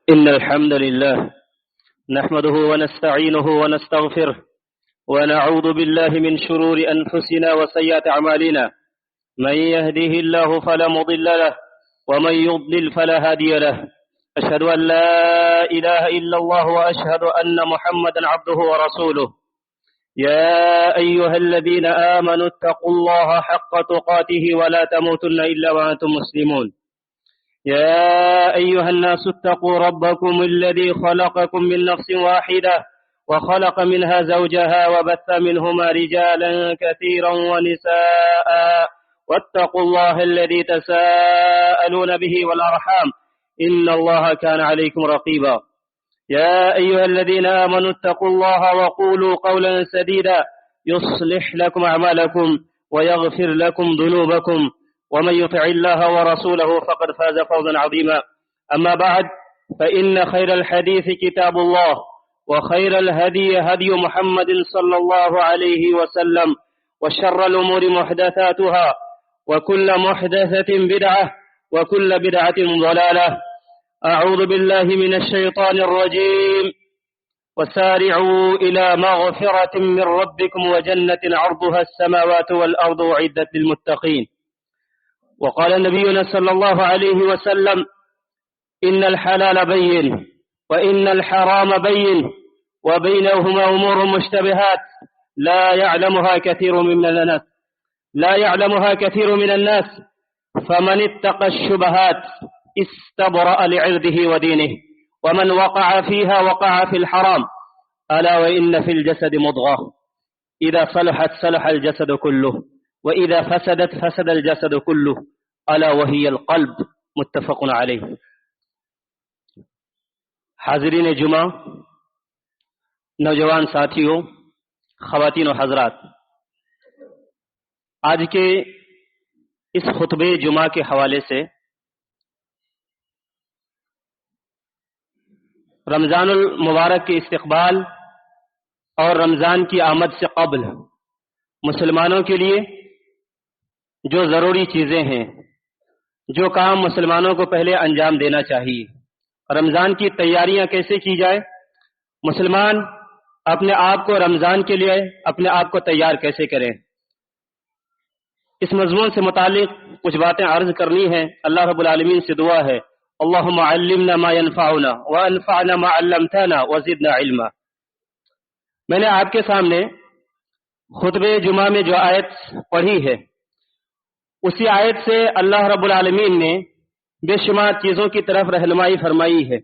إن الحمد لله نحمده ونستعينه ونستغفره ونعوذ بالله من شرور أنفسنا وسيئات أعمالنا. من يهده الله فلا مضل له ومن يضلل فلا هادي له. أشهد أن لا إله إلا الله وأشهد أن محمدا عبده ورسوله. يا أيها الذين آمنوا اتقوا الله حق تقاته ولا تموتن إلا وأنتم مسلمون. يا أيها الناس اتقوا ربكم الذي خلقكم من نفس واحدة وخلق منها زوجها وبث منهما رجالا كثيرا ونساء واتقوا الله الذي تساءلون به والأرحام إن الله كان عليكم رقيبا. يا أيها الذين آمنوا اتقوا الله وقولوا قولا سديدا يصلح لكم أعمالكم ويغفر لكم ذنوبكم ومن يطع الله ورسوله فقد فاز فوزا عظيما. أما بعد فإن خير الحديث كتاب الله وخير الهدي هدي محمد صلى الله عليه وسلم وشر الأمور محدثاتها وكل محدثة بدعة وكل بدعة ضلالة. أعوذ بالله من الشيطان الرجيم. وسارعوا إلى مغفرة من ربكم وجنة عرضها السماوات والأرض أعدت للمتقين. وقال نبينا صلى الله عليه وسلم إن الحلال بين وإن الحرام بين وبينهما أمور مشتبهات لا يعلمها كثير من الناس فمن اتقى الشبهات استبرأ لعرضه ودينه ومن وقع فيها وقع في الحرام. ألا وإن في الجسد مضغة إذا صلحت صلح الجسد كله وإذا فسدت فسد الجسد كله ألا وهي القلب. متفق علیہ. حاضرین جمعہ، نوجوان ساتھیوں، خواتین و حضرات، آج کے اس خطبے جمعہ کے حوالے سے رمضان المبارک کے استقبال اور رمضان کی آمد سے قبل مسلمانوں کے لیے جو ضروری چیزیں ہیں، جو کام مسلمانوں کو پہلے انجام دینا چاہیے، رمضان کی تیاریاں کیسے کی جائے، مسلمان اپنے آپ کو رمضان کے لیے اپنے آپ کو تیار کیسے کریں، اس مضمون سے متعلق کچھ باتیں عرض کرنی ہیں. اللہ رب العالمین سے دعا ہے اللہم علمنا ما ينفعنا وانفعنا ما علمتنا وزدنا علما. میں نے آپ کے سامنے خطبے جمعہ میں جو آیت پڑھی ہے، اسی آیت سے اللہ رب العالمین نے بے شمار چیزوں کی طرف رہنمائی فرمائی ہے.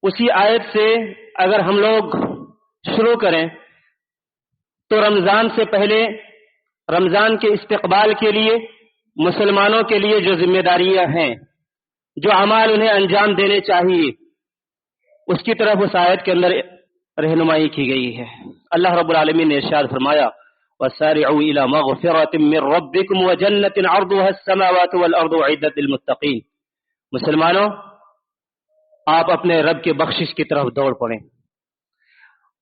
اسی آیت سے اگر ہم لوگ شروع کریں تو رمضان سے پہلے رمضان کے استقبال کے لیے مسلمانوں کے لیے جو ذمہ داریاں ہیں، جو اعمال انہیں انجام دینے چاہیے، اس کی طرف اس آیت کے اندر رہنمائی کی گئی ہے. اللہ رب العالمین نے ارشاد فرمایا وَسَارِعُوا إِلَى مَغْفِرَةٍ مِّن رَّبِّكُمْ وَجَنَّةٍ عَرْضُهَا السَّمَاوَاتُ وَالْأَرْضُ أُعِدَّتْ لِلْمُتَّقِينَ. مسلمانوں، آپ اپنے رب کے بخشش کی طرف دوڑ پڑیں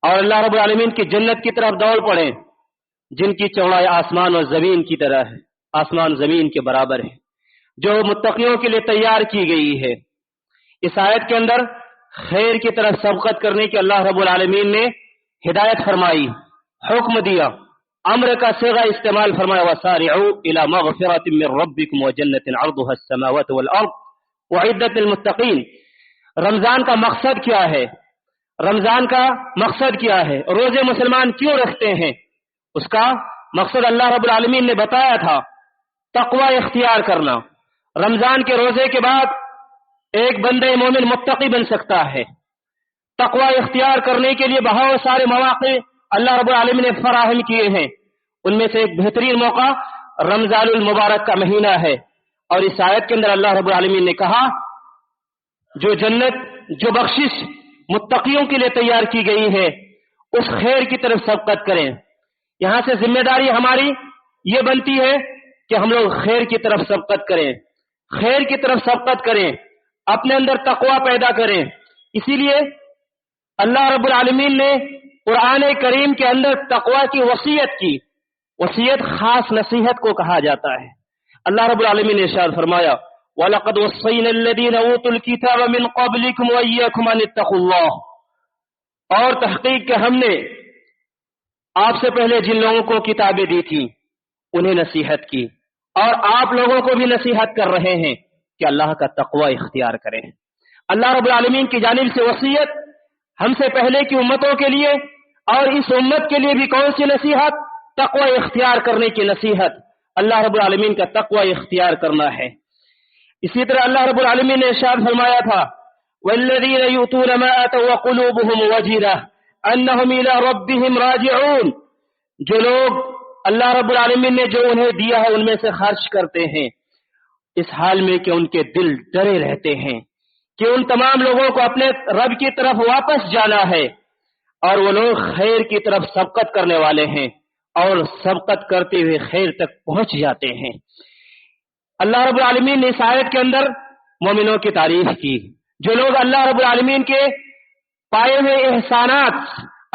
اور اللہ رب العالمین کی جنت کی طرف دوڑ پڑیں جن کی چوڑائی آسمان اور زمین کی طرح ہے، آسمان زمین کے برابر ہے، جو متقیوں کے لیے تیار کی گئی ہے. اس آیت کے اندر خیر کی طرف سبقت کرنے کی اللہ رب العالمین نے ہدایت فرمائی، حکم دیا، امر کا صیغہ استعمال فرمایا وَسَارِعُوا إِلَى مَغْفِرَةٍ مِّن رَّبِّكُمْ وَجَنَّةٍ عَرْضُهَا السَّمَاوَاتُ وَالْأَرْضُ أُعِدَّتْ لِلْمُتَّقِينَ. رمضان کا مقصد کیا ہے؟ رمضان کا مقصد کیا ہے؟ روزے مسلمان کیوں رکھتے ہیں؟ اس کا مقصد اللہ رب العالمین نے بتایا تھا، تقوی اختیار کرنا. رمضان کے روزے کے بعد ایک بندہ مومن متقی بن سکتا ہے. تقوی اختیار کرنے کے لیے بہت سارے مواقع اللہ رب العالمین نے فراہم کیے ہیں. ان میں سے ایک بہترین موقع رمضان المبارک کا مہینہ ہے. اور اس آیت کے اندر اللہ رب العالمین نے کہا جو جنت، جو بخشش متقیوں کے لیے تیار کی گئی ہے، اس خیر کی طرف سبقت کریں. یہاں سے ذمہ داری ہماری یہ بنتی ہے کہ ہم لوگ خیر کی طرف سبقت کریں، خیر کی طرف سبقت کریں، اپنے اندر تقوی پیدا کریں. اسی لیے اللہ رب العالمین نے قرآن کریم کے اندر تقوی کی وصیت کی. وصیت خاص نصیحت کو کہا جاتا ہے. اللہ رب العالمین نے ارشاد فرمایا वलक़द वस्सैना अल्लज़ीना ऊतुल किताब मिन क़ब्लिकुम व इय्याकुम अन इत्तक़ुल्लाह, और तहक़ीक़ के हमने आपसे पहले जिन लोगों को किताबें दी थी उन्हें नसीहत की, और आप लोगों को भी नसीहत कर रहे हैं कि अल्लाह का तक़वा इख्तियार करें। अल्लाह रब्बुल आलमीन की जानिब से वसीयत हमसे पहले की उम्मतों के लिए, और इस उम्मत के लिए भी कौन सी नसीहत? तक़वा इख्तियार करने की नसीहत। अल्लाह रब्बुल आलमीन का तक़वा इख्तियार करना है। इसी तरह अल्लाह रब्बुल आलमीन ने इरशाद फरमाया था, वल्लज़ीना युतूना मा अतौ व क़ुलूबुहुम वजिला अन्नहुम इला रब्बिहिम राजिऊन, जो लोग अल्लाह रब्बुल आलमीन ने जो उन्हें दिया है उनमें से खर्च करते हैं, इस हाल में कि उनके दिल डरे रहते हैं कि उन तमाम लोगों को अपने रब की तरफ वापस जाना है, और वो लोग खैर की तरफ सबकत करने वाले हैं और सबकत करते हुए खैर तक पहुंच जाते हैं। अल्लाह रब्बुल आलमीन ने इस आयत के अंदर मोमिनों की तारीफ की, जो लोग अल्लाह रब्बुल आलमीन के पाए हुए एहसानात,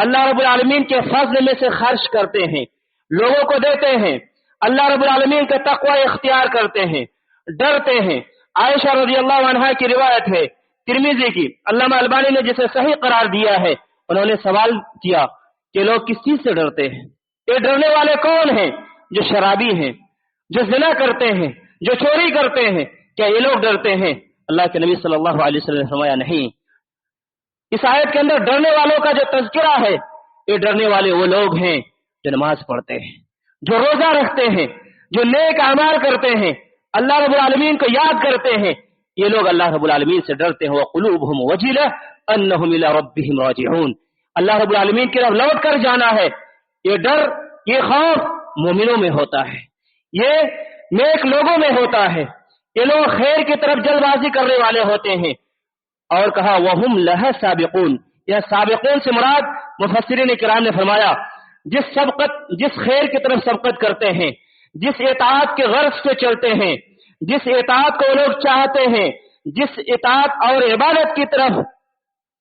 अल्लाह रब्बुल आलमीन के फज़ल में से खर्च करते हैं, लोगों को देते हैं, अल्लाह रब्बुल आलमीन का तक़वा इख्तियार करते हैं, डरते हैं। आयशा रज़ियल्लाहु अन्हा की रिवायत है तिर्मिज़ी की, अल्लामा अलबानी ने जिसे सही करार दिया है, उन्होंने सवाल किया कि लोग किस चीज से डरते हैं? ये डरने वाले कौन हैं? जो शराबी हैं, जो ज़िना करते हैं, जो चोरी करते हैं, क्या ये लोग डरते हैं? अल्लाह के नबी सल्लल्लाहु अलैहि वसल्लम ने फरमाया नहीं। इस आयत के अंदर डरने वालों का जो तज़किरा है, ये डरने वाले वो लोग हैं जो नमाज पढ़ते हैं, जो रोजा रखते हैं, जो नेक अमाल करते हैं, अल्लाह रब्बुल आलमीन को याद करते हैं, ये लोग अल्लाह रब्बुल आलमीन से डरते हैं। वक़ुलूबुहुम वजिला अन्नहुम इला रब्बिहिम राजिऊन, अल्लाह रब्बुल आलमीन की तरफ लौट कर जाना है। ये डर, ये खौफ मोमिनों में होता है, ये नेक लोगों में होता है, ये लोग खैर की तरफ जल्दबाजी करने वाले होते हैं। और कहा वहुम लहा साबिकून, यह साबिकून से मुराद मुफस्सिरीन किराम ने फरमाया जिस खैर की तरफ सबकत करते हैं, जिस इताअत के गर्ज से चलते हैं, जिस इताअत को लोग चाहते हैं, जिस इताअत और इबादत की तरफ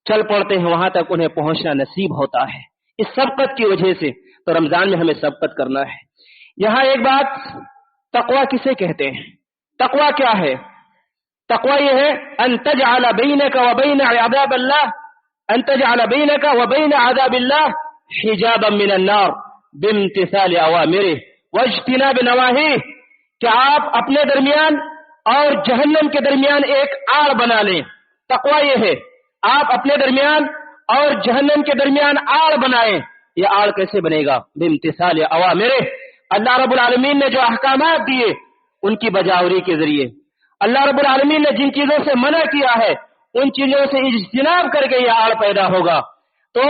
चल पड़ते हैं, वहां तक उन्हें पहुंचना नसीब होता है इस सबकत की वजह से। तो रमजान में हमें सबकत करना है। यहाँ एक बात, तक़वा किसे कहते हैं? तक़वा क्या है? तक़वा ये है अन तजअल बैनका व बैन अज़ाबिल्लाह, अन तजअल बैनका व बैन अज़ाबिल्लाह हिजाबन मिनन नार बिम्तिसाल अवामिरिह वज्तिनाब नवाहिह, कि आप अपने दरमियान और जहन्नम के दरमियान एक आड़ बना लें। तक़वा ये है आप अपने दरमियान और जहन्नम के दरमियान आड़ बनाएं। ये आड़ कैसे बनेगा? बिम्तिसाल अवामिरिह, अल्लाह रब्बुल आलमीन ने जो अहकामात दिए उनकी बजावरी के जरिए, अल्लाह रब्बुल आलमीन ने जिन चीजों से मना किया है उन चीजों से इज्तिनाब करके यह आड़ पैदा होगा। तो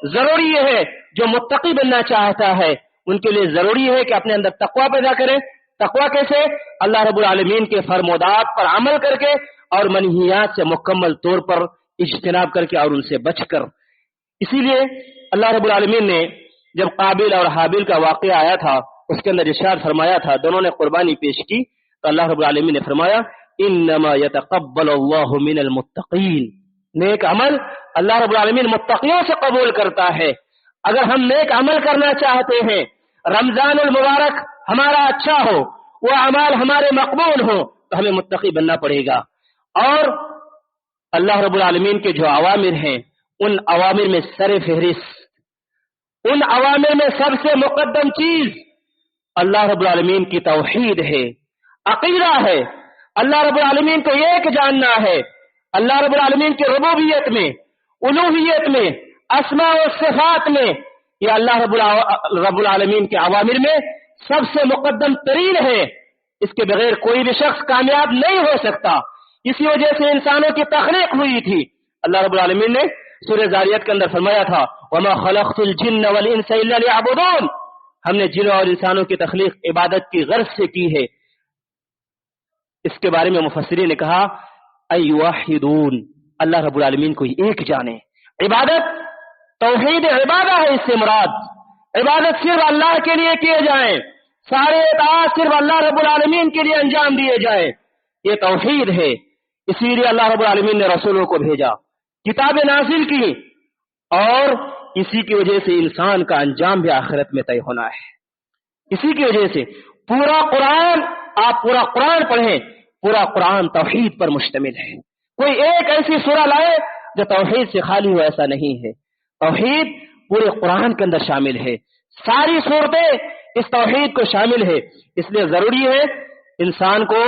जरूरी यह है जो मुत्तकी बनना चाहता है उनके लिए जरूरी है कि अपने अंदर तक़वा पैदा करें। तक़वा कैसे? अल्लाह रब्बुल आलमीन के फरमोदात पर अमल करके और मनहियात से मुकम्मल तौर पर इज्तिनाब करके और उनसे बचकर। इसीलिए अल्लाह रब्बुल आलमीन ने जब काबिल और हाबिल का वाक़या आया था उसके अंदर इरशाद फरमाया था, दोनों ने कुर्बानी पेश की, तो अल्लाह रब्बुल आलमीन ने फरमाया इन्नमा यतक़ब्बलुल्लाहु मिनल मुत्तक़ीन, नेक अमल अल्लाह रब्बुल आलमीन मुत्तक़ियों से कबूल करता है। अगर हम नेक अमल करना चाहते हैं, रमजानुल मुबारक हमारा अच्छा हो, वो अमाल हमारे मकबूल हो, तो हमें मुत्तकी बनना पड़ेगा। और अल्लाह रब्बुल आलमीन के जो अवामिर हैं उन अवामिर में सरे फहरिस्त, उन अवामिर में सबसे मुकद्दम चीज अल्लाह रब्बुल आलमीन की तौहीद है, अकीदा है। अल्लाह रब्बुल आलमीन को एक जानना है। अल्लाह रब्बुल आलमीन की रुबूबियत में, उलूहियत में, अस्मा व सिफात में, ये अल्लाह रब्बुल आलमीन के अवामिर में सबसे मुकद्दम तरीन है। इसके बगैर कोई भी शख्स कामयाब नहीं हो सकता। इसी वजह से इंसानों की तख्लीक हुई थी। अल्लाह रब्बुल आलमीन ने सूरह ज़ारियात के अंदर फरमाया था वमा खलक़तुल जिन्न वल इंसा इल्ला लियअबुदून, हमने जिन और इंसानों की तख्लीक इबादत की गर्ज से की है। इसके बारे में मुफस्सिरीन ने कहा अय्युवाहिदून, अल्लाह रब्बुल आलमीन को एक जाने। इबादत तौहीद इबादत है, इससे मुराद इबादत सिर्फ अल्लाह के लिए किए जाए, सारे इताअत सिर्फ अल्लाह रब्बुल आलमीन के लिए अंजाम दिए जाए, ये तौहीद है। इसीलिए अल्लाह रब्बुल आलमीन ने रसूलों को भेजा, किताबें नाज़िल की, और इसी की वजह से इंसान का अंजाम भी आखिरत में तय होना है। इसी की वजह से पूरा कुरान, आप पूरा कुरान पढ़ें, پورا قرآن توحید پر مشتمل ہے. کوئی ایک ایسی سورہ لائے جو توحید سے خالی ہو، ایسا نہیں ہے. توحید پورے قرآن کے اندر شامل ہے، ساری صورتیں اس توحید کو شامل ہے. اس لیے ضروری ہے انسان کو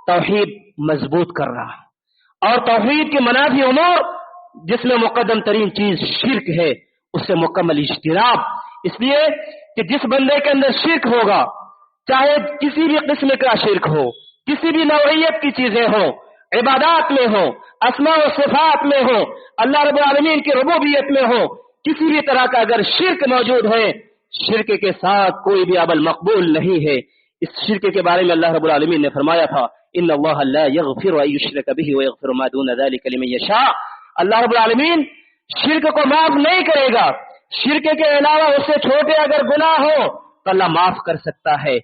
توحید مضبوط کرنا، اور توحید کے منافی امور جس میں مقدم ترین چیز شرک ہے اس سے مکمل اجتناب. اس لیے کہ جس بندے کے اندر شرک ہوگا، چاہے کسی بھی قسم کا شرک ہو، کسی بھی نوعیت کی چیزیں ہوں، عبادات میں ہو، اسماء و صفات میں ہو، اللہ رب العالمین کی ربوبیت میں ہو، کسی بھی طرح کا اگر شرک موجود ہے، شرک کے ساتھ کوئی بھی عمل مقبول نہیں ہے. اس شرک کے بارے میں اللہ رب العالمین نے فرمایا تھا ان اللہ لا یغفر ان یشرک به ویغفر ما دون ذلك لمن یشاء. اللہ رب العالمین شرک کو معاف نہیں کرے گا. شرک کے علاوہ اس سے چھوٹے اگر گناہ ہو تو اللہ معاف کر سکتا ہے.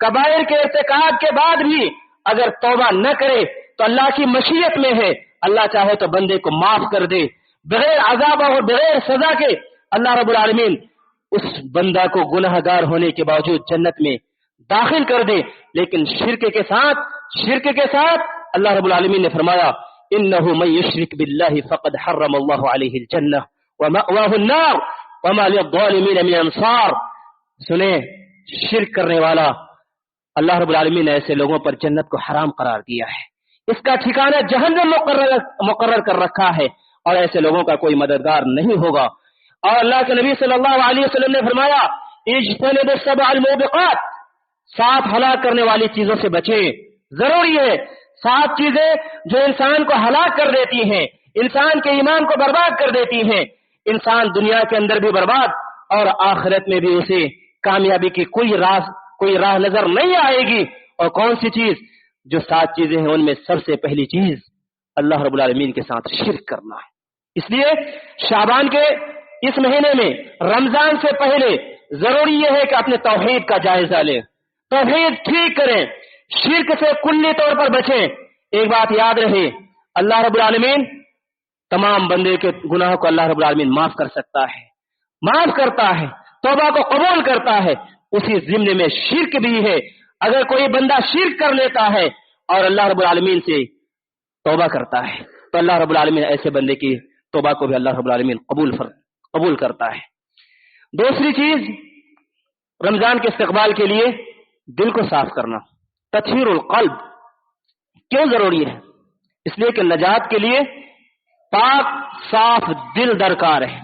کبائر کے ارتکاب کے بعد بھی اگر توبہ نہ کرے تو اللہ کی مشیت میں ہے، اللہ چاہے تو بندے کو معاف کر دے بغیر عذاب اور بغیر سزا کے. اللہ رب العالمین اس بندہ کو گناہ گار ہونے کے باوجود جنت میں داخل کر دے. لیکن شرک کے ساتھ اللہ رب العالمین نے فرمایا انه من يشرك بالله فقد حرم الله عليه الجنة ومأواه النار وما للظالمين من انصار. سنیں، شرک کرنے والا اللہ رب العالمین نے ایسے لوگوں پر جنت کو حرام قرار دیا ہے، اس کا ٹھکانہ جہنم مقرر کر رکھا ہے، اور ایسے لوگوں کا کوئی مددگار نہیں ہوگا. اور اللہ کے نبی صلی اللہ علیہ وسلم نے فرمایا اجتنبوا السبع الموبقات، 7 ہلاک کرنے والی چیزوں سے بچیں. ضروری ہے 7 چیزیں جو انسان کو ہلاک کر دیتی ہیں، انسان کے ایمان کو برباد کر دیتی ہیں. انسان دنیا کے اندر بھی برباد اور آخرت میں بھی اسے کامیابی کی کوئی راہ نظر نہیں آئے گی. اور کون سی چیز؟ جو 7 چیزیں ہیں ان میں سب سے پہلی چیز اللہ رب العالمین کے ساتھ شرک کرنا ہے. اس لیے شعبان کے اس مہینے میں رمضان سے پہلے ضروری یہ ہے کہ اپنے توحید کا جائزہ لیں، توحید ٹھیک کریں، شرک سے کلی طور پر بچیں. ایک بات یاد رہے، اللہ رب العالمین تمام بندے کے گناہوں کو اللہ رب العالمین معاف کر سکتا ہے، معاف کرتا ہے، توبہ کو قبول کرتا ہے. اسی ضمن میں شرک بھی ہے. اگر کوئی بندہ شرک کر لیتا ہے اور اللہ رب العالمین سے توبہ کرتا ہے تو اللہ رب العالمین ایسے بندے کی توبہ کو بھی اللہ رب العالمین قبول کرتا ہے. دوسری چیز رمضان کے استقبال کے لیے دل کو صاف کرنا، تطہیر القلب. کیوں ضروری ہے؟ اس لیے کہ نجات کے لیے پاک صاف دل درکار ہے.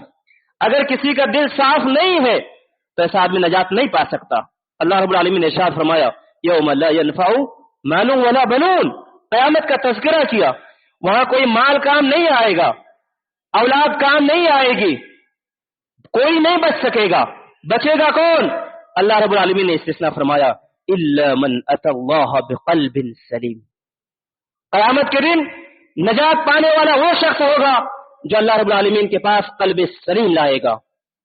اگر کسی کا دل صاف نہیں ہے تو ایسا آدمی نجات نہیں پا سکتا. اللہ رب العالمین نے ارشاد فرمایا یوم لا ينفع مال ولا بنون، قیامت کا تذکرہ کیا. وہاں کوئی مال کام نہیں آئے گا، اولاد کام نہیں آئے گی، کوئی نہیں بچ سکے گا. بچے گا کون؟ اللہ رب العالمین نے استثناء فرمایا الا من اتى الله بقلب سلیم. قیامت کے دن نجات پانے والا وہ شخص ہوگا جو اللہ رب العالمین کے پاس قلب سلیم لائے گا.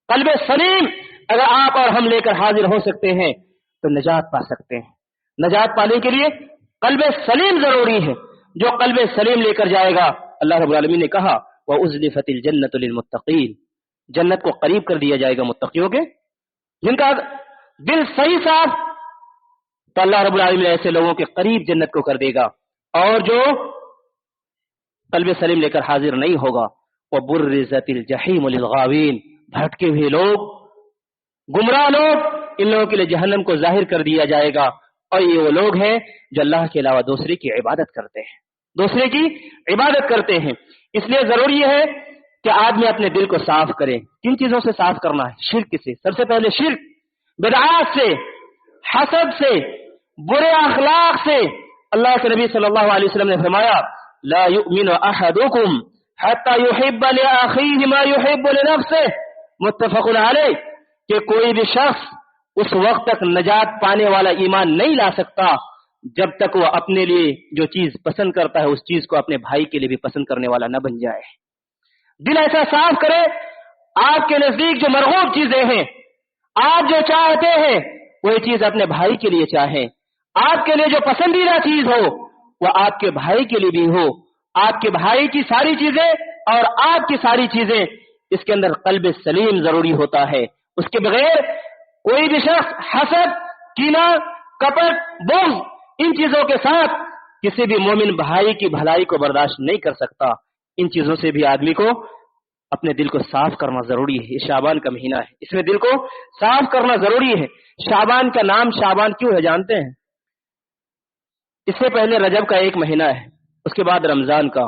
قلب سلیم اگر آپ اور ہم لے کر حاضر ہو سکتے ہیں تو نجات پا سکتے ہیں. نجات پانے کے لیے قلب سلیم ضروری ہے. جو قلب سلیم لے کر جائے گا، اللہ رب العالمین نے کہا وَأُزْلِفَتِ الْجَنَّةُ لِلْمُتَّقِينَ، جنت کو قریب کر دیا جائے گا متقیوں کے جن کا دل صحیح صاف. تو اللہ رب العالمین ایسے لوگوں کے قریب جنت کو کر دے گا. اور جو قلب سلیم لے کر حاضر نہیں ہوگا وَبُرِّزَتِ الْجَحِيمُ لِلْغَاوِينَ، بھٹکے ہوئے لوگ، گمراہ لوگ، ان لوگوں کے لیے جہنم کو ظاہر کر دیا جائے گا. اور یہ وہ لوگ ہیں جو اللہ کے علاوہ دوسرے کی عبادت کرتے ہیں. اس لیے ضروری ہے کہ آدمی اپنے دل کو صاف کرے. کن چیزوں سے صاف کرنا ہے؟ شرک سے. سب سے پہلے شرک، بدعات سے، حسد سے، برے اخلاق سے. اللہ کے نبی صلی اللہ علیہ وسلم نے فرمایا لا يؤمن احدكم حتى يحب لاخيه ما يحب لنفسه، متفق علیہ. کہ کوئی بھی شخص اس وقت تک نجات پانے والا ایمان نہیں لا سکتا جب تک وہ اپنے لیے جو چیز پسند کرتا ہے اس چیز کو اپنے بھائی کے لیے بھی پسند کرنے والا نہ بن جائے. دل ایسا صاف کرے، آپ کے نزدیک جو مرغوب چیزیں ہیں، آپ جو چاہتے ہیں وہی چیز اپنے بھائی کے لیے چاہیں. آپ کے لیے جو پسندیدہ چیز ہو وہ آپ کے بھائی کے لیے بھی ہو. آپ کے بھائی کی ساری چیزیں اور آپ کی ساری چیزیں، اس کے اندر قلب سلیم ضروری ہوتا ہے. اس کے بغیر کوئی بھی شخص حسد، کینہ، کپٹ، بغض، ان چیزوں کے ساتھ किसी भी मोमिन भाई की भलाई को बर्दाश्त नहीं कर सकता। इन चीजों से भी आदमी को अपने दिल को साफ करना जरूरी है। ये शाबान का महीना है, इसमें दिल को साफ करना जरूरी है। शाबान का नाम शाबान क्यों है जानते हैं? इससे पहले रजब का एक महीना है, उसके बाद रमजान का,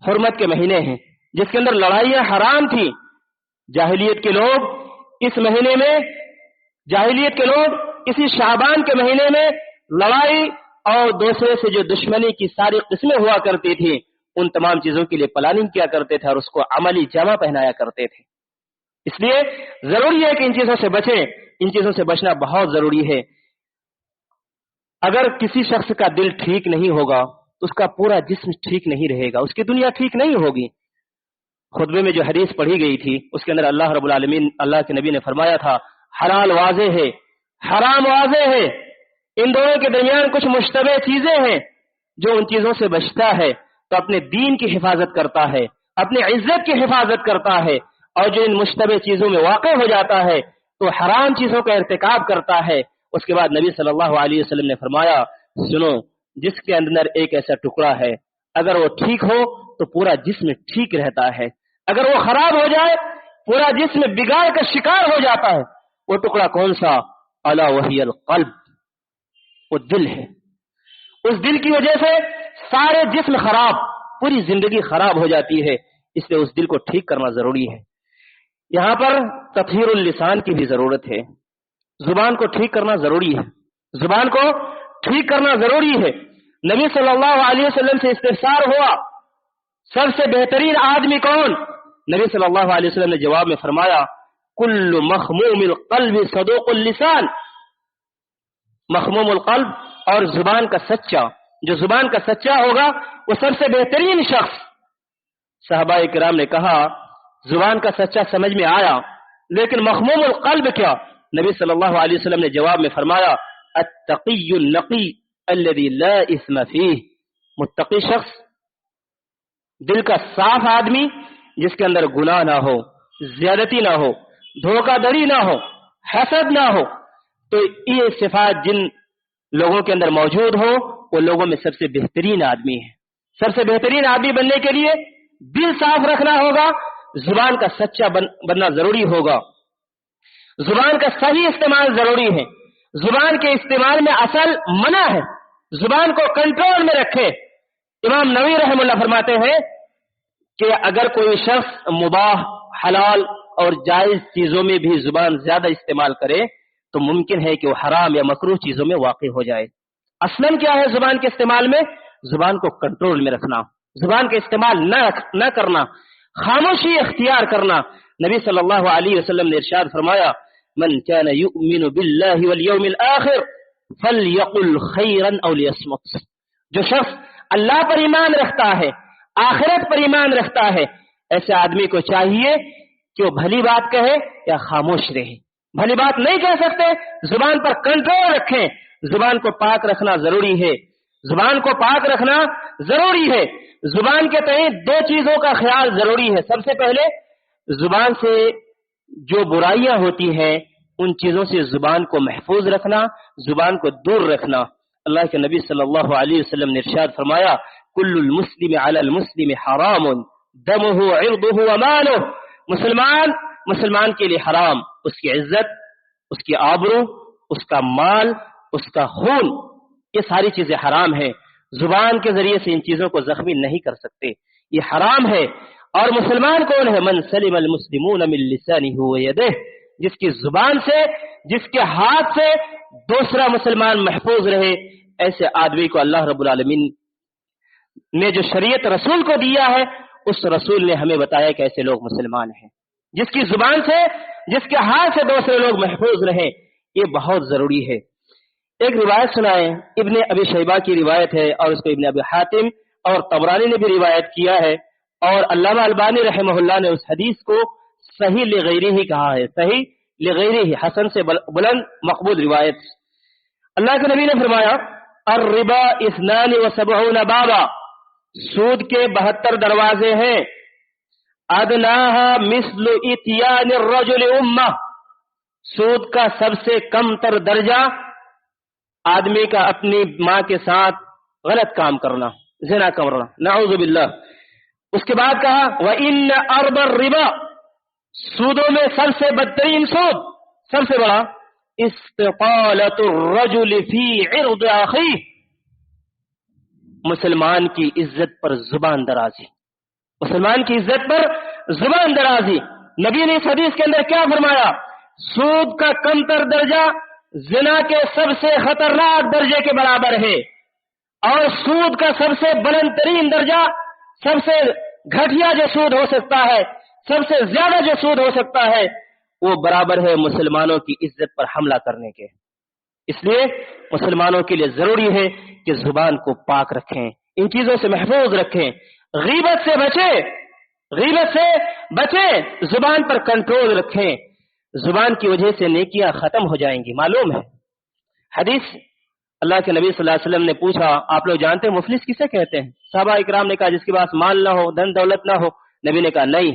हुर्मत के महीने हैं जिसके अंदर लड़ाइयां हराम थी। जाहिलियत के लोग इस महीने में, जाहिलियत के लोग इसी शाबान के महीने में लड़ाई और दूसरे से जो दुश्मनी की सारी किस्में हुआ करती थी, उन तमाम चीजों के लिए प्लानिंग किया करते थे और उसको अमली जामा पहनाया करते थे। इसलिए जरूरी है कि इन चीजों से बचें, इन चीजों से बचना बहुत जरूरी है। अगर किसी शख्स का दिल ठीक नहीं होगा तो उसका पूरा जिस्म ठीक नहीं रहेगा, उसकी दुनिया ठीक नहीं होगी। खुतबे में जो हदीस पढ़ी गई थी उसके अंदर अल्लाह रब्बुल आलमीन, अल्लाह के नबी ने फरमाया था, हलाल वाज़े है, हराम वाज़े है, इन दोनों के दरमियान कुछ मुश्तबे चीजें हैं। जो उन चीजों से बचता है तो अपने दीन की हिफाजत करता है, अपनी इज्जत की हिफाजत करता है, और जो इन मुश्तबे चीजों में वाक़ हो जाता है तो हराम चीजों का इर्तिकाब करता है। उसके बाद नबी सल्लल्लाहु अलैहि वसल्लम ने फरमाया, सुनो, जिसके अंदर एक ऐसा टुकड़ा है, अगर वो ठीक हो तो पूरा जिस्म ठीक रहता है, अगर वो खराब हो जाए पूरा जिस्म बिगाड़ का शिकार हो जाता है। वो टुकड़ा कौन सा? अला वहियल क़ल्ब, वो दिल है। उस दिल की वजह से सारे जिस्म खराब, पूरी जिंदगी खराब हो जाती है। इसलिए उस दिल को ठीक करना जरूरी है। यहाँ पर तत्हीरुल लिसान की भी जरूरत है, जुबान को ठीक करना जरूरी है, जुबान को ठीक करना जरूरी है। नबी सल्लल्लाहु अलैहि वसल्लम से इस्तिफसार हुआ, सबसे बेहतरीन आदमी कौन? नबी सल्लल्लाहु अलैहि वसल्लम ने जवाब में फरमाया, कुल्लु मखमूमिल क़ल्बि सदूक़ुल लिसान। मखमूमुल क़ल्ब और जुबान का सच्चा, जो जुबान का सच्चा होगा वो सबसे बेहतरीन शख्स। सहाबाए किराम ने कहा, जुबान का सच्चा समझ में आया, लेकिन मखमूमुल क़ल्ब क्या? नबी सल्लल्लाहु अलैहि वसल्लम ने जवाब में फरमाया, अत्तक़ियुन नक़ी अल्लज़ी ला इस्म फ़ीह। मुत्तक़ी शख्स, दिल का साफ आदमी जिसके अंदर गुनाह ना हो, ज्यादती ना हो, धोखाधड़ी ना हो, हसद ना हो। तो ये सिफात जिन लोगों के अंदर मौजूद हो वो लोगों में सबसे बेहतरीन आदमी है। सबसे बेहतरीन आदमी बनने के लिए दिल साफ रखना होगा, जुबान का सच्चा बनना जरूरी होगा, जुबान का सही इस्तेमाल जरूरी है। जुबान के इस्तेमाल में असल मना है, जुबान को कंट्रोल में रखे। इमाम नवी रहमतुल्लाह फरमाते हैं कि अगर कोई शख्स मुबाह, हलाल और जायज चीजों में भी जुबान ज्यादा इस्तेमाल करे तो मुमकिन है कि वो हराम या मकरूह चीजों में वाक़ हो जाए। असलन क्या है जुबान के इस्तेमाल में? जुबान को कंट्रोल में रखना, जुबान का इस्तेमाल न करना, खामोशी इख्तियार करना। नबी सल्लल्लाहु अलैहि वसल्लम ने इरशाद फरमाया, मन काना युमिनु बिल्लाहि वल यौमिल आखिर फलयकुल खैरन औ लियस्मुत। जो शख्स अल्लाह पर ईमान रखता है, आखिरत पर ईमान रखता है, ऐसे आदमी को चाहिए कि वो भली बात कहे या खामोश रहे। भली बात नहीं कह सकते, जुबान पर कंट्रोल रखें। जुबान को पाक रखना जरूरी है, जुबान को पाक रखना जरूरी है। जुबान के तहत दो चीजों का ख्याल जरूरी है। सबसे पहले जुबान से जो बुराइयां होती हैं उन चीजों से जुबान को महफूज रखना, जुबान को दूर रखना। अल्लाह के नबी सल्लल्लाहु अलैहि वसल्लम ने इरशाद फरमाया, कुल्लुल मुस्लिम अलल मुस्लिम हरामुन दमुहु इर्दुहु व मालुहु। मुसलमान मुसलमान के लिए हराम, उसकी इज्जत, उसकी आबरू, उसका माल, उसका खून, ये सारी चीजें हराम है। जुबान के जरिए से इन चीजों को जख्मी नहीं कर सकते, ये हराम है। और मुसलमान कौन है? मन सलिमल मुस्लिमून मिन लिसानिही व यदिही। जिसकी जुबान से, जिसके हाथ से दूसरा मुसलमान महफूज रहे, ऐसे आदमी को अल्लाह रब्बुल आलमीन ने जो शरीयत रसूल को दिया है, उस रसूल ने हमें बताया कि ऐसे लोग मुसलमान हैं। जिसकी जुबान से, जिसके हाथ से दूसरे लोग महफूज रहे, ये बहुत जरूरी है। एक रिवायत सुनाए, इब्ने अबी शैबा की रिवायत है और उसको इब्ने अबी हातिम और तबरानी ने भी रिवायत किया है, और अल्लामा अलबानी रहमहुल्लाह ने उस हदीस को सही लिगैरिही कहा है, सही लिगैरिही, हसन से बुलंद मकबूल रिवायत। अल्लाह के नबी ने फरमाया, अर्रिबा इस्नानी व सबऊन बाबा, सूद के 72 दरवाजे हैं। अदनाहा मिस्लु इतियान रजुल उम्मा, सूद का सबसे कम तर दर्जा आदमी का अपनी माँ के साथ غلط کام کرنا، زنا کرنا، نعوذ باللہ۔ اس کے بعد کہا وَإِنَّ أَرْبَ الرِّبَا، سودوں میں سب سے بدترین سود، سب سے بڑا استطالۃ الرجل فی عرض اخیہ، مسلمان کی عزت پر زبان درازی، مسلمان کی عزت پر زبان درازی۔ نبی نے اس حدیث کے اندر کیا فرمایا؟ سود کا کمتر درجہ زنا کے سب سے خطرناک درجے کے برابر ہے، اور سود کا سب سے بلند ترین درجہ، سب سے گھٹیا جو سود ہو سکتا ہے، سب سے زیادہ جو سود ہو سکتا ہے، وہ برابر ہے مسلمانوں کی عزت پر حملہ کرنے کے۔ اس لیے مسلمانوں کے لیے ضروری ہے کہ زبان کو پاک رکھیں، ان چیزوں سے محفوظ رکھیں، غیبت سے بچیں، غیبت سے بچیں، زبان پر کنٹرول رکھیں۔ زبان کی وجہ سے نیکیاں ختم ہو جائیں گی۔ معلوم ہے حدیث، اللہ کے نبی صلی اللہ علیہ وسلم نے پوچھا آپ لوگ جانتے ہیں مفلس کسے کہتے ہیں؟ صحابہ اکرام نے کہا جس کے پاس مال نہ ہو، دھن دولت نہ ہو۔ نبی نے کہا نہیں،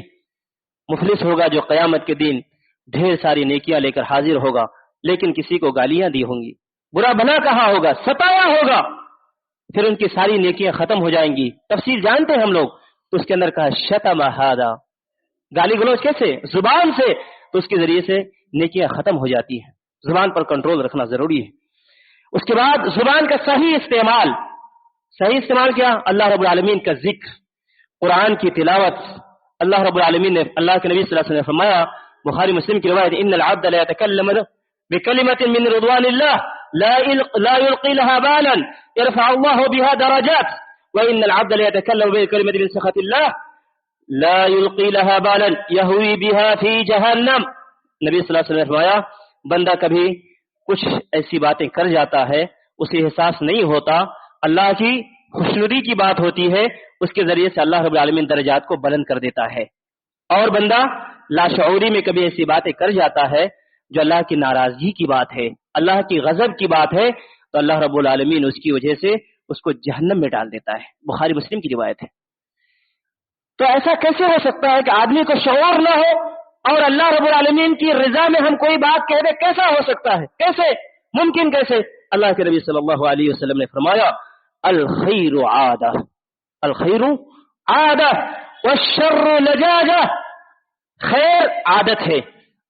مفلس ہوگا جو قیامت کے دن ڈھیر ساری نیکیاں لے کر حاضر ہوگا، لیکن کسی کو گالیاں دی ہوں گی، برا بھلا کہا ہوگا، ستایا ہوگا، پھر ان کی ساری نیکیاں ختم ہو جائیں گی۔ تفصیل جانتے ہیں ہم لوگ، تو اس کے اندر کہا شتم ھذا، گالی گلوچ کیسے؟ زبان سے، تو اس کے ذریعے سے نیکیاں ختم ہو جاتی ہیں۔ زبان پر کنٹرول رکھنا ضروری ہے۔ اس کے بعد زبان کا صحیح استعمال، صحیح استعمال کیا؟ اللہ رب العالمین کا ذکر، قرآن کی تلاوت۔ اللہ رب العالمین نے، اللہ کے نبی صلی اللہ علیہ وسلم نے فرمایا، بخاری مسلم کی روایت، ان العبد لا يتكلم بكلمة من رضوان الله لا يلقي لها بالا يرفع الله بها درجات، وان العبد لا يتكلم بكلمة من سخط الله لا يلقي لها بالا يهوي بها في جهنم۔ نبی صلی اللہ علیہ وسلم نے فرمایا، بندہ کبھی کچھ ایسی باتیں کر جاتا ہے، اسے احساس نہیں ہوتا، اللہ کی خوشنودی کی بات ہوتی ہے، اس کے ذریعے سے اللہ رب العالمین درجات کو بلند کر دیتا ہے۔ اور بندہ لاشعوری میں کبھی ایسی باتیں کر جاتا ہے جو اللہ کی ناراضگی کی بات ہے، اللہ کی غضب کی بات ہے، تو اللہ رب العالمین اس کی وجہ سے اس کو جہنم میں ڈال دیتا ہے۔ بخاری مسلم کی روایت ہے۔ تو ایسا کیسے ہو سکتا ہے کہ آدمی کو شعور نہ ہو اور اللہ رب العالمین کی رضا میں ہم کوئی بات کہہ دیں؟ کیسا ہو سکتا ہے؟ کیسے ممکن؟ کیسے؟ اللہ کے نبی صلی اللہ علیہ وسلم نے فرمایا، الخیر عادہ، الخیر عادہ والشر لجاجہ، خیر عادت ہے۔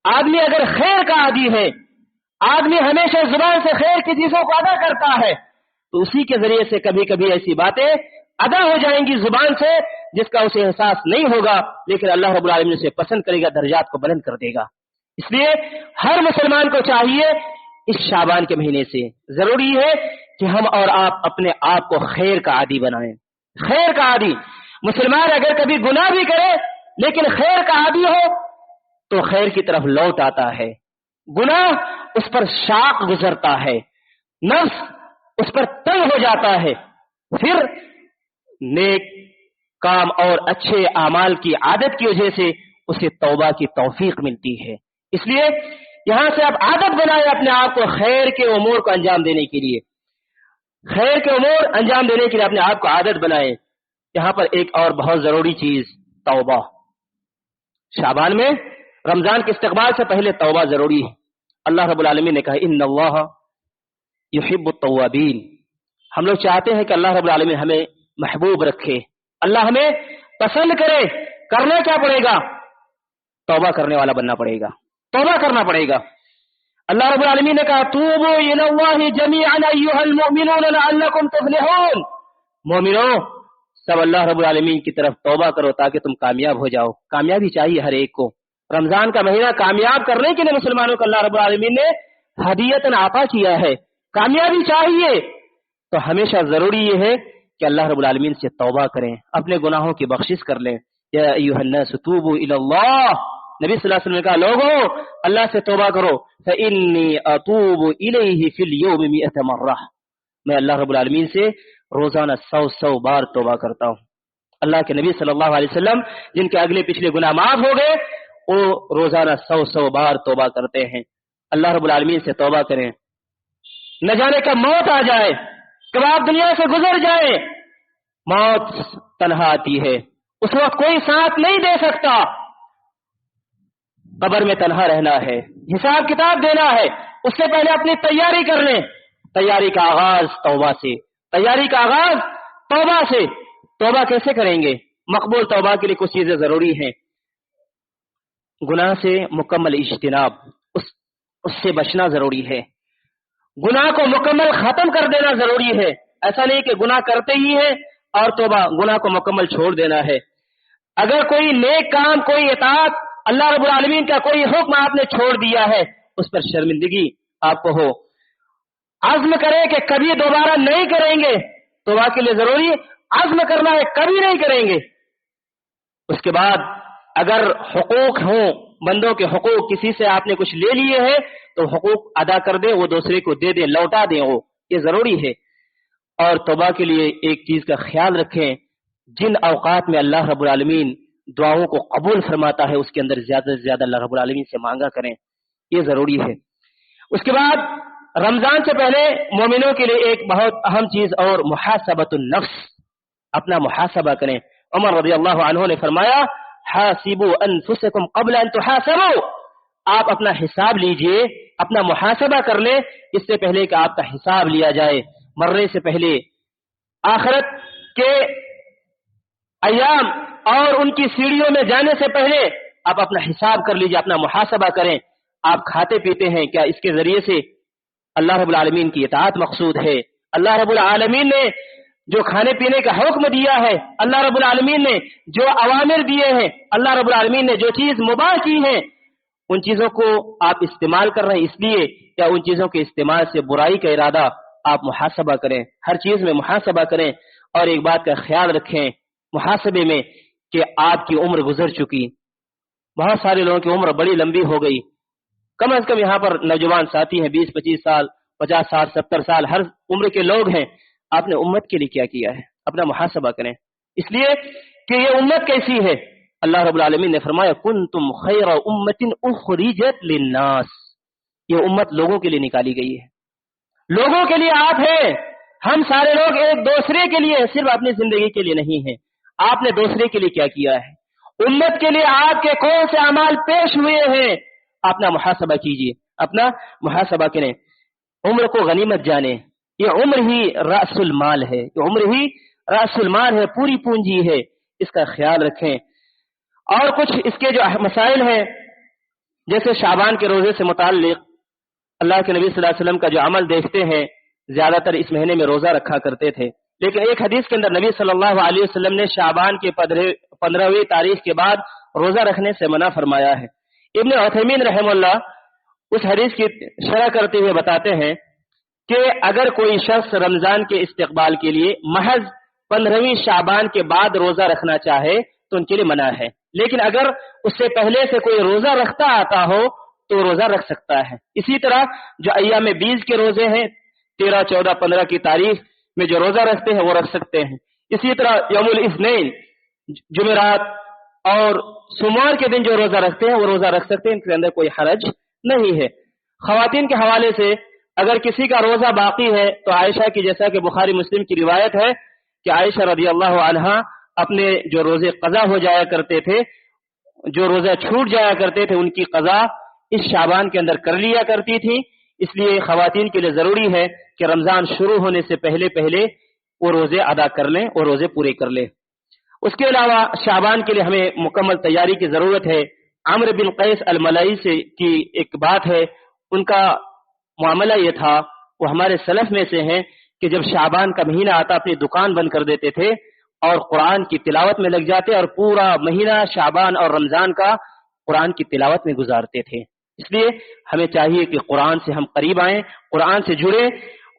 آدمی اگر خیر کا عادی ہے، آدمی ہمیشہ زبان سے خیر کی چیزوں کو ادا کرتا ہے، تو اسی کے ذریعے سے کبھی کبھی ایسی باتیں ادا ہو جائیں گی زبان سے جس کا اسے احساس نہیں ہوگا، لیکن اللہ رب العالمین اسے پسند کرے گا، درجات کو بلند کر دے گا۔ اس لیے ہر مسلمان کو چاہیے اس شعبان کے مہینے سے ضروری ہے کہ ہم اور آپ اپنے آپ کو خیر کا عادی بنائیں، خیر کا عادی۔ مسلمان اگر کبھی گناہ بھی کرے لیکن خیر کا عادی ہو تو خیر کی طرف لوٹ آتا ہے، گناہ اس پر شاق گزرتا ہے، نفس اس پر تنگ ہو جاتا ہے، پھر نیک کام اور اچھے اعمال کی عادت کی وجہ سے اسے توبہ کی توفیق ملتی ہے۔ اس لیے یہاں سے آپ عادت بنائیں اپنے آپ کو خیر کے امور کو انجام دینے کے لیے، خیر کے امور انجام دینے کے لیے اپنے آپ کو عادت بنائیں۔ یہاں پر ایک اور بہت ضروری چیز، توبہ۔ شعبان میں رمضان کے استقبال سے پہلے توبہ ضروری ہے۔ اللہ رب العالمین نے کہا ان اللہ یحب التوابین، ہم لوگ چاہتے ہیں کہ اللہ رب العالمین ہمیں محبوب رکھے، اللہ ہمیں پسند کرے۔ کرنا کیا پڑے گا؟ توبہ کرنے والا بننا پڑے گا، توبہ کرنا پڑے گا۔ اللہ رب العالمین نے کہا توبوا الی اللہ جمیعا ایھا المؤمنون لعلکم تفلحون، مومنوں سب اللہ رب العالمین کی طرف توبہ کرو تاکہ تم کامیاب ہو جاؤ۔ کامیابی چاہیے ہر ایک کو۔ رمضان کا مہینہ کامیاب کرنے کے لیے مسلمانوں کو اللہ رب العالمین نے ہدیۃً عطا کیا ہے، کامیابی چاہیے تو ہمیشہ ضروری یہ ہے کہ اللہ رب العالمین سے توبہ کریں، اپنے گناہوں کی بخشش کر لیں۔ یا ایھا الناس توبوا الی اللہ، نبی صلی اللہ علیہ وسلم نے کہا لوگوں اللہ سے توبہ کرو، فانی اتوب الیہ فی اليوم 100 مرہ، میں اللہ رب العالمین سے روزانہ 100 بار توبہ کرتا ہوں۔ اللہ کے نبی صلی اللہ علیہ وسلم جن کے اگلے پچھلے گناہ معاف ہو گئے وہ روزانہ 100 بار توبہ کرتے ہیں۔ اللہ رب العالمین سے توبہ کریں، نہ جانے کب موت آ جائے، کب آپ دنیا سے گزر جائیں۔ موت تنہا آتی ہے، اس وقت کوئی ساتھ نہیں دے سکتا، قبر میں تنہا رہنا ہے، حساب کتاب دینا ہے، اس سے پہلے اپنی تیاری کر لیں۔ تیاری کا آغاز توبہ سے، तैयारी का आगाज तौबा से। तौबा कैसे करेंगे? मकबूल तौबा के लिए कुछ चीजें जरूरी हैं। गुनाह से मुकम्मल इज्तिनाब, उससे बचना जरूरी है। गुनाह को मुकम्मल खत्म कर देना जरूरी है। ऐसा नहीं कि गुनाह करते ही है और तौबा, गुनाह को मुकम्मल छोड़ देना है। अगर कोई नेक काम, कोई इताअत, अल्लाह रब्बुल आलमीन का कोई हुक्म आपने छोड़ दिया है, उस पर शर्मिंदगी आपको हो, अज़्म करें कि कभी दोबारा नहीं करेंगे। तौबा के लिए जरूरी अज़्म करना है, कभी नहीं करेंगे। उसके बाद अगर हुकूक हों, बंदों के हुकूक, किसी से आपने कुछ ले लिए हैं तो हुकूक अदा कर दे, वो दूसरे को दे दे, लौटा दें, वो ये जरूरी है। और तौबा के लिए एक चीज का ख्याल रखें, जिन औकात में अल्लाह रब्बुल आलमीन दुआओं को कबूल फरमाता है उसके अंदर ज्यादा से ज्यादा अल्लाह रब्बुल आलमीन से मांगा करें, ये जरूरी है। उसके बाद रमजान से पहले मोमिनों के लिए एक बहुत अहम चीज और मुहासबतुन नफ्स, अपना मुहासबा करें। उमर रज़ियल्लाहु अन्हु ने फरमाया, हासिबु अनफुसकुम क़ब्ल अन तुहासबू, आप अपना हिसाब लीजिए, अपना मुहासबा कर ले इससे पहले कि आपका हिसाब लिया जाए। मरने से पहले, आखिरत के अयाम और उनकी सीढ़ियों में जाने से पहले आप अपना हिसाब कर लीजिए, अपना मुहासबा करें। आप खाते पीते हैं, क्या इसके जरिए से अल्लाह रब्बुल आलमीन की इताअत मकसूद है? अल्लाह रब्बुल आलमीन ने जो खाने पीने का हुक्म दिया है, अल्लाह रब्बुल आलमीन ने जो अवामिर दिए हैं, अल्लाह रब्बुल आलमीन ने जो चीज मुबाह की है, उन चीजों को आप इस्तेमाल कर रहे हैं इसलिए, या उन चीजों के इस्तेमाल से बुराई का इरादा? आप मुहासबा करें, हर चीज में मुहासबा करें। और एक बात का ख्याल रखें मुहासबे में कि आपकी उम्र गुजर चुकी। बहुत सारे लोगों की उम्र बड़ी लंबी हो गई। कम से कम यहाँ पर नौजवान साथी हैं, 20-25 साल, 50 साल, 70 साल, हर उम्र के लोग हैं। आपने उम्मत के लिए क्या किया है? अपना मुहासबा करें, इसलिए कि ये उम्मत कैसी है। अल्लाह रब्बुल आलमीन ने फरमाया, कुंतुम खैरा उम्मतिन उखरिजत लिन्नास, ये उम्मत लोगों के लिए निकाली गई है, लोगों के लिए आप हैं। हम सारे लोग एक दूसरे के लिए, सिर्फ अपनी जिंदगी के लिए नहीं है। आपने दूसरे के लिए क्या किया है? उम्मत के लिए आपके कौन से अमाल पेश हुए हैं? अपना मुहासबा कीजिए, अपना मुहासबा करें। उम्र को गनीमत जाने, ये उम्र ही रासुल माल है, ये उम्र ही रासुल माल है, पूरी पूंजी है, इसका ख्याल रखें। और कुछ इसके जो मसाइल हैं, जैसे शाबान के रोजे से मुताल्लिक अल्लाह के नबी सल्लल्लाहु अलैहि वसल्लम का जो अमल देखते हैं, ज्यादातर इस महीने में रोजा रखा करते थे, लेकिन एक हदीस के अंदर नबी सल्लल्लाहु अलैहि वसल्लम ने शाबान के 15वीं तारीख के बाद रोजा रखने से मना फरमाया है। इब्न उथैमीन रहमतुल्लाह उस हदीस की शरह करते हुए बताते हैं कि अगर कोई शख्स रमजान के इस्तिकबाल के लिए महज 15वीं शाबान के बाद रोजा रखना चाहे तो उनके लिए मना है, लेकिन अगर उससे पहले से कोई रोजा रखता आता हो तो रोजा रख सकता है। इसी तरह जो अय्याम बीज के रोजे हैं, 13, 14, 15 की तारीख में जो रोजा रखते हैं वो रख सकते हैं। इसी तरह यौमुल इस्नैन, जुमेरात और सोमवार के दिन जो रोजा रखते हैं वो रोजा रख सकते हैं, इनके अंदर कोई हरज नहीं है। खवातीन के हवाले से अगर किसी का रोजा बाकी है तो आयशा की, जैसा कि बुखारी मुस्लिम की रिवायत है कि आयशा रदियल्लाहु अन्हा अपने जो रोजे कज़ा हो जाया करते थे, जो रोजा छूट जाया करते थे, उनकी कज़ा इस शाबान के अंदर कर लिया करती थी। इसलिए खवातीन के लिए जरूरी है कि रमजान शुरू होने से पहले पहले वो रोजे अदा कर लें, वो रोजे पूरे कर लें। उसके अलावा शाबान के लिए हमें मुकम्मल तैयारी की जरूरत है। अम्र बिन कैस अल-मलाई से की एक बात है, उनका मामला ये था, वो हमारे सलफ में से हैं कि जब शाबान का महीना आता अपनी दुकान बंद कर देते थे और कुरान की तिलावत में लग जाते और पूरा महीना शाबान और रमजान का कुरान की तिलावत में गुजारते थे। इसलिए हमें चाहिए कि कुरान से हम करीब आएं, कुरान से जुड़े।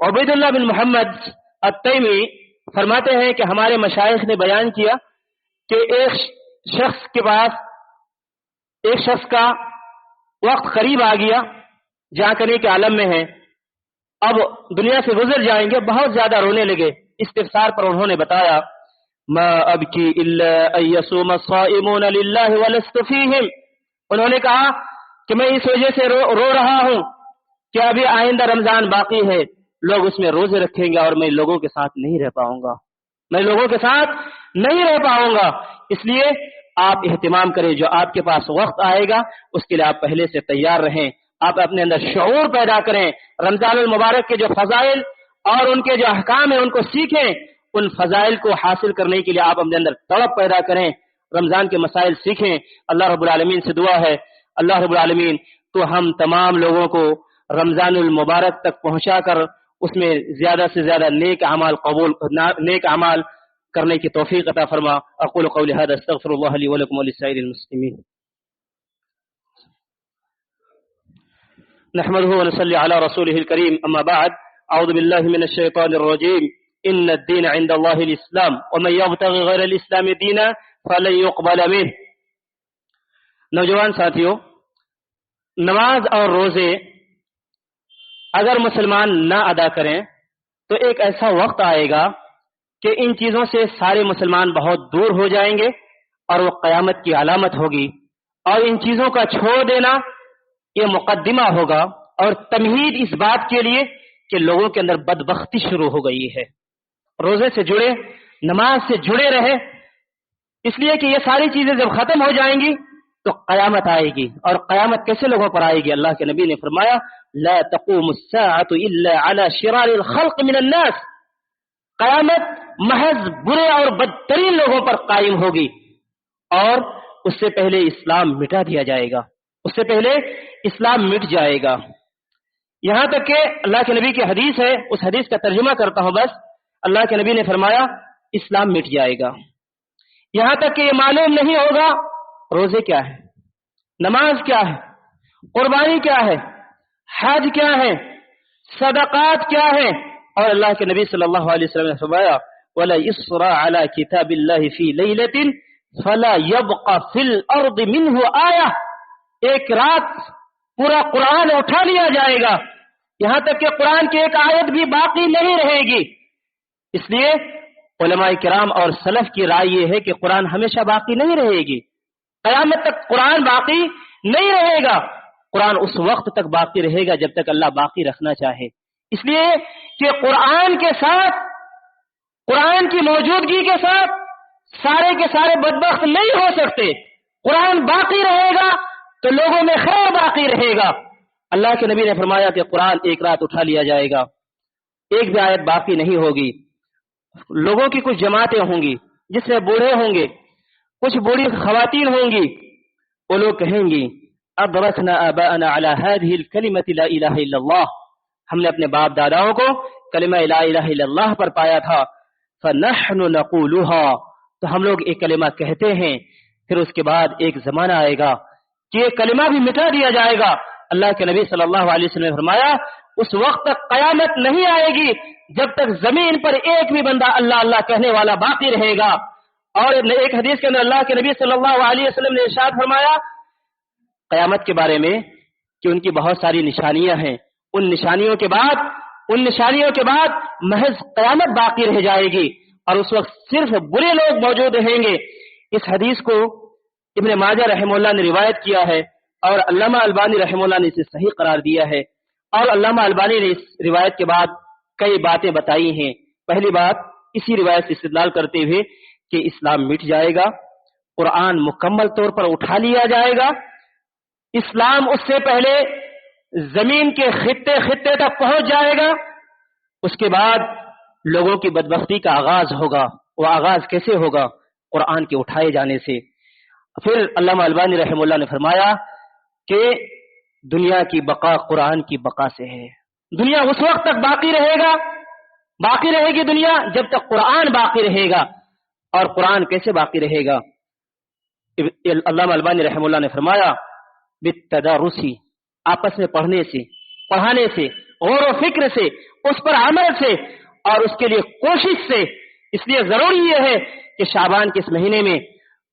उबैदुल्लाह बिन मोहम्मद अत-तैमी फरमाते हैं कि हमारे मशाइख ने बयान किया कि एक शख्स के पास, एक शख्स का वक्त करीब आ गया, जाकने के आलम में है, अब दुनिया से गुजर जाएंगे, बहुत ज्यादा रोने लगे। इस्तिफसार पर उन्होंने बताया, मा अबकी इल्ला अय्यसूम अस्साइमून लिल्लाहि वलस्तु फीहिम, उन्होंने कहा कि मैं इस वजह से रो रहा हूं कि अभी आइंदा रमजान बाकी है, लोग उसमें रोजे रखेंगे और मैं लोगों के साथ नहीं रह पाऊंगा, मैं लोगों के साथ नहीं रह पाऊंगा। इसलिए आप एहतिमाम करें, जो आपके पास वक्त आएगा उसके लिए आप पहले से तैयार रहें, आप अपने अंदर शऊर पैदा करें। रमजानुल मुबारक के जो फजाइल اور ان کے جو احکام ہیں ان کو سیکھیں، ان فضائل کو حاصل کرنے کے لیے آپ اپنے اندر تڑپ پیدا کریں، رمضان کے مسائل سیکھیں۔ اللہ رب العالمین سے دعا ہے، اللہ رب العالمین تو ہم تمام لوگوں کو رمضان المبارک تک پہنچا کر اس میں زیادہ سے زیادہ نیک اعمال کرنے کی توفیق عطا فرما۔ اقول قولی ھذا استغفر اللہ لی ولکم ولسائر المسلمین۔ نحمده ونصلي على رسوله الكريم، اما بعد، اعوذ بالله من الشيطان الرجيم، ان الدين عند الله الاسلام ومن يبتغي غير الاسلام دينا فلن يقبل منه۔ نوجوان ساتھیوں، نماز اور روزے اگر مسلمان نہ ادا کریں تو ایک ایسا وقت آئے گا کہ ان چیزوں سے سارے مسلمان بہت دور ہو جائیں گے اور وہ قیامت کی علامت ہوگی، اور ان چیزوں کا چھوڑ دینا یہ مقدمہ ہوگا اور تمہید اس بات کے لیے کہ لوگوں کے اندر بدبختی شروع ہو گئی ہے۔ روزے سے جڑے، نماز سے جڑے رہے، اس لیے کہ یہ ساری چیزیں جب ختم ہو جائیں گی تو قیامت آئے گی، اور قیامت کیسے لوگوں پر آئے گی؟ اللہ کے نبی نے فرمایا لا تقوم الساعة الا على شرار الخلق من الناس، قیامت محض برے اور بدترین لوگوں پر قائم ہوگی، اور اس سے پہلے اسلام مٹا دیا جائے گا، اس سے پہلے اسلام مٹ جائے گا۔ یہاں تک کہ اللہ کے نبی کی حدیث ہے، اس حدیث کا ترجمہ کرتا ہوں بس۔ اللہ کے نبی نے فرمایا اسلام مٹ جائے گا، یہاں تک کہ یہ معلوم نہیں ہوگا روزے کیا ہے، نماز کیا ہے، قربانی کیا ہے، حج کیا ہے، صدقات کیا ہے۔ اور اللہ کے نبی صلی اللہ علیہ وسلم نے فرمایا وَلَا يُسْرَى عَلَى كِتَابِ اللَّهِ فِي لَيْلَةٍ فَلَا يَبْقَ فِي الْأَرْضِ مِنْهُ آيَةٌ، ایک رات پورا قرآن اٹھا لیا جائے گا، یہاں تک کہ قرآن کی ایک آیت بھی باقی نہیں رہے گی۔ اس لیے علماء کرام اور سلف کی رائے یہ ہے کہ قرآن ہمیشہ باقی نہیں رہے گی، قیامت تک قرآن باقی نہیں رہے گا، قرآن اس وقت تک باقی رہے گا جب تک اللہ باقی رکھنا چاہے۔ اس لیے کہ قرآن کے ساتھ، قرآن کی موجودگی کے ساتھ سارے کے سارے بدبخت نہیں ہو سکتے۔ قرآن باقی رہے گا تو لوگوں میں خیر باقی رہے گا۔ اللہ کے نبی نے فرمایا کہ قرآن ایک رات اٹھا لیا جائے گا، ایک بھی آیت باقی نہیں ہوگی، لوگوں کی کچھ جماعتیں ہوں گی جس میں بوڑھے ہوں گے، کچھ بوڑھی خواتین ہوں گی، وہ لوگ کہیں گی ادرکنا آباءنا علی هذه الکلمۃ لا الہ الا اللہ، ہم نے اپنے باپ داداؤں کو کلمہ لا الہ الا اللہ پر پایا تھا، فنحن نقولها، تو ہم لوگ ایک کلمہ کہتے ہیں، پھر اس کے بعد ایک زمانہ آئے گا کہ یہ کلمہ بھی مٹا دیا جائے گا۔ اللہ کے نبی صلی اللہ علیہ وسلم نے فرمایا اس وقت تک قیامت نہیں آئے گی جب تک زمین پر ایک بھی بندہ اللہ اللہ کہنے والا باقی رہے گا۔ اور ایک حدیث کے اندر اللہ کے نبی صلی اللہ علیہ وسلم نے ارشاد فرمایا قیامت کے بارے میں کہ ان کی بہت ساری نشانیاں ہیں، ان نشانیوں کے بعد محض قیامت باقی رہ جائے گی، اور اس وقت صرف برے لوگ موجود رہیں گے۔ اس حدیث کو ابن ماجہ رحمہ اللہ نے روایت کیا ہے، اور علامہ البانی رحمہ اللہ نے اسے صحیح قرار دیا ہے، اور علامہ البانی نے اس روایت کے بعد کئی باتیں بتائی ہیں۔ پہلی بات، اسی روایت سے استدلال کرتے ہوئے کہ اسلام مٹ جائے گا، قرآن مکمل طور پر اٹھا لیا جائے گا، اسلام اس سے پہلے زمین کے خطے خطے تک پہنچ جائے گا، اس کے بعد لوگوں کی بدبختی کا آغاز ہوگا۔ وہ آغاز کیسے ہوگا؟ قرآن کے اٹھائے جانے سے۔ پھر علامہ البانی رحمہ اللہ نے فرمایا کہ دنیا کی بقا قرآن کی بقا سے ہے، دنیا اس وقت تک باقی رہے گی دنیا جب تک قرآن باقی رہے گا۔ اور قرآن کیسے باقی رہے گا؟ علامہ البانی رحمہ اللہ نے فرمایا بالتدارسی، آپس میں پڑھنے سے، پڑھانے سے، غور و فکر سے، اس پر عمل سے، اور اس کے لیے کوشش سے۔ اس لیے ضروری یہ ہے کہ شعبان کے اس مہینے میں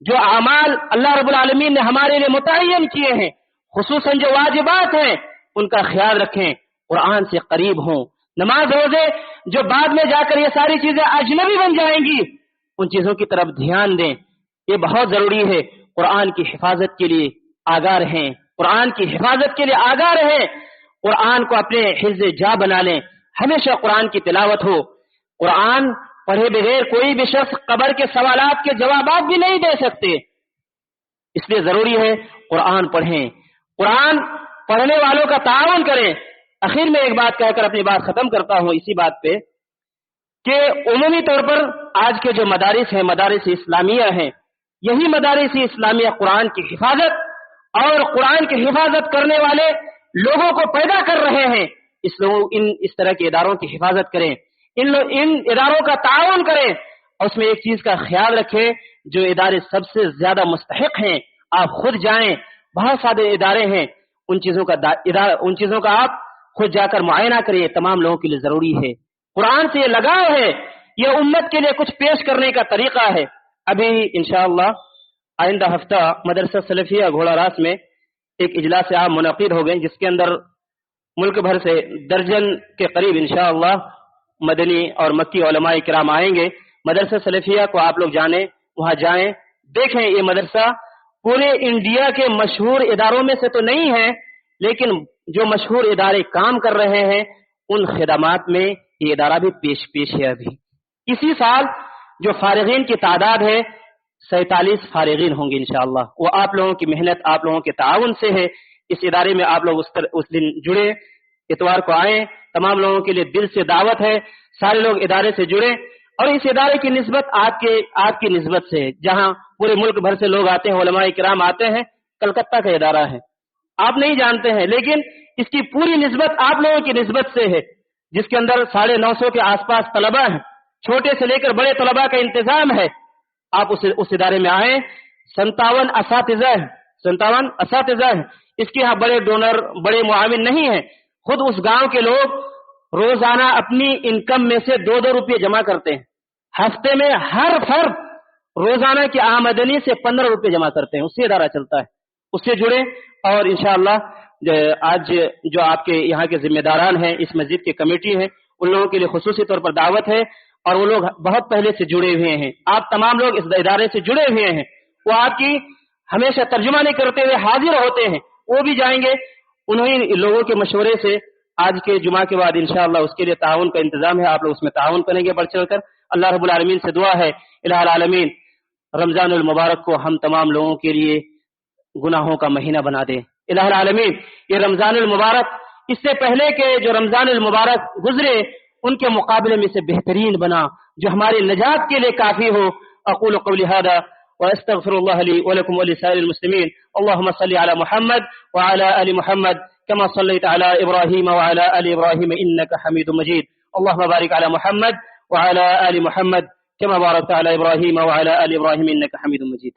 جو اعمال اللہ رب العالمین نے ہمارے لیے متعین کیے ہیں، خصوصاً جو واجبات ہیں، ان کا خیال رکھیں، قرآن سے قریب ہوں۔ نماز روزے جو بعد میں جا کر یہ ساری چیزیں اجنبی بن جائیں گی، ان چیزوں کی طرف دھیان دیں، یہ بہت ضروری ہے۔ قرآن کی حفاظت کے لیے آگاہ رہیں، قرآن کی حفاظت کے لیے آگاہ رہیں، قرآن کو اپنے حفظ جا بنا لیں، ہمیشہ قرآن کی تلاوت ہو۔ قرآن پڑھے بغیر کوئی بھی شخص قبر کے سوالات کے جوابات بھی نہیں دے سکتے، اس لیے ضروری ہے قرآن پڑھیں، قرآن پڑھنے والوں کا تعاون کریں، आखिर में एक बात कहकर अपनी बात खत्म करता हूं इसी बात पे कि उमूमी तौर पर आज के जो मदारिस हैं, मदारिस इस्लामिया हैं, यही मदारिस इस्लामिया कुरान की हिफाजत और कुरान की हिफाजत करने वाले लोगों को पैदा कर रहे हैं। इस तरह के इदारों की हिफाजत करें, इन इदारों का ताउन करें और उसमें एक चीज का ख्याल रखें, जो इदारे सबसे ज्यादा मुस्तहिक हैं आप खुद जाएं। बहुत सारे इदारे हैं, उन चीजों का आप खुद जाकर मुआयना करिए, तमाम लोगों के लिए जरूरी है। कुरान से ये लगाव है, ये उम्मत के लिए कुछ पेश करने का तरीका है। अभी इंशाअल्लाह आइंदा हफ्ता मदरसा सलफिया घोड़ा रास में एक इजलास आम मुनक़िद हो गए, जिसके अंदर मुल्क भर से दर्जन के करीब इंशाअल्लाह मदनी और मक्की उलमाए किराम आएंगे। मदरसा सलफिया को आप लोग जाने, वहां जाएं, देखें। ये मदरसा पूरे इंडिया के मशहूर इदारों में से तो नहीं है, लेकिन जो मशहूर इदारे काम कर रहे हैं उन खिदमात में ये इदारा भी पेश है। अभी इसी साल जो फारिगीन की तादाद है 47 फारिगीन होंगे इंशाअल्लाह। वो आप लोगों की मेहनत, आप लोगों के ताउन से है। इस इदारे में आप लोग उस दिन जुड़े, इतवार को आए। तमाम लोगों के लिए दिल से दावत है, सारे लोग इदारे से जुड़े। और इस इदारे की निस्बत आपकी निस्बत से है, जहां पूरे मुल्क भर से लोग आते हैं, उलमाए किराम आते हैं। कलकत्ता का इदारा है, आप नहीं जानते हैं, लेकिन इसकी पूरी निस्बत आप लोगों की निस्बत से है, जिसके अंदर 950 के आसपास तलबा हैं, छोटे से लेकर बड़े तलबा का इंतजाम है। आप उस इदारे में आए। 57 असातिज़ा है। इसके यहाँ बड़े डोनर, बड़े मुआविन नहीं है। खुद उस गांव के लोग रोजाना अपनी इनकम में से 2-2 रुपये जमा करते हैं। हफ्ते में हर फर्द रोजाना की आमदनी से 15 रुपये जमा करते हैं। उससे इदारा चलता है, उससे जुड़े। और इंशाअल्लाह आज जो आपके यहाँ के जिम्मेदारान हैं, इस मस्जिद के कमेटी हैं, उन लोगों के लिए खुसूसी तौर पर दावत है। और वो लोग बहुत पहले से जुड़े हुए हैं। आप तमाम लोग इस इदारे से जुड़े हुए हैं। वो आपकी हमेशा तर्जुमानी करते हुए हाजिर होते हैं। वो भी जाएंगे। उन्हीं लोगों के मशवरे से आज के जुमा के बाद इंशाअल्लाह उसके लिए ताउन का इंतजाम है। आप लोग उसमें ताउन करेंगे बढ़ चढ़ कर। अल्लाह रब्बुल आलमीन से दुआ है, इलाहुल आलमीन रमजानुल मुबारक को हम तमाम लोगों के लिए गुनाहों का महीना बना दे। इलाहुल आलमीन ये रमजानुल मुबारक इससे पहले के जो रमजानुल मुबारक गुजरे उनके मुकाबले में से बेहतरीन बना, जो हमारे नजात के लिए काफी हो। अक़ूलु क़ौली हादा व अस्तग़फ़िरुल्लाह ली व लकुम व लिसाइरिल मुस्लिमीन। अल्लाहुम्मा सल्लि अला मुहम्मद व अला आलि मुहम्मद कमा सल्लैता अला इब्राहीम व अला आलि इब्राहीम इन्नका हमीदुम मजीद। अल्लाहुम्मा बारिक अला मुहम्मद व अला आलि मुहम्मद कमा बारकता अला इब्राहीम व अला आलि इब्राहीम इन्नका हमीदुम मजीद।